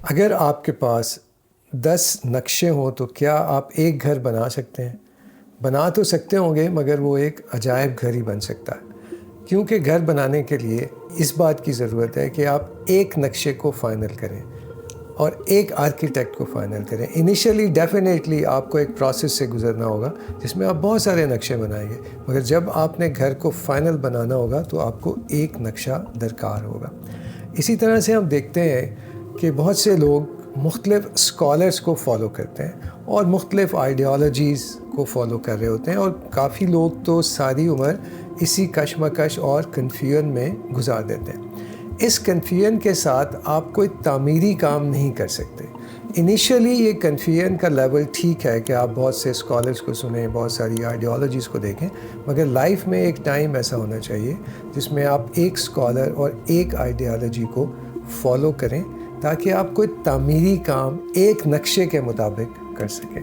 اگر آپ کے پاس 10 نقشے ہوں تو کیا آپ ایک گھر بنا سکتے ہیں؟ بنا تو سکتے ہوں گے، مگر وہ ایک عجائب گھر ہی بن سکتا ہے، کیونکہ گھر بنانے کے لیے اس بات کی ضرورت ہے کہ آپ ایک نقشے کو فائنل کریں اور ایک آرکیٹیکٹ کو فائنل کریں۔ انیشلی ڈیفینیٹلی آپ کو ایک پروسیس سے گزرنا ہوگا جس میں آپ بہت سارے نقشے بنائیں گے، مگر جب آپ نے گھر کو فائنل بنانا ہوگا تو آپ کو ایک نقشہ درکار ہوگا۔ اسی طرح سے ہم دیکھتے ہیں کہ بہت سے لوگ مختلف اسکالرس کو فالو کرتے ہیں اور مختلف آئیڈیالوجیز کو فالو کر رہے ہوتے ہیں، اور کافی لوگ تو ساری عمر اسی کشمکش اور کنفیوژن میں گزار دیتے ہیں۔ اس کنفیوژن کے ساتھ آپ کوئی تعمیری کام نہیں کر سکتے۔ انیشلی یہ کنفیوژن کا لیول ٹھیک ہے کہ آپ بہت سے اسکالرس کو سنیں، بہت ساری آئیڈیالوجیز کو دیکھیں، مگر لائف میں ایک ٹائم ایسا ہونا چاہیے جس میں آپ ایک اسکالر اور ایک آئیڈیالوجی کو فالو کریں تاکہ آپ کوئی تعمیری کام ایک نقشے کے مطابق کر سکیں۔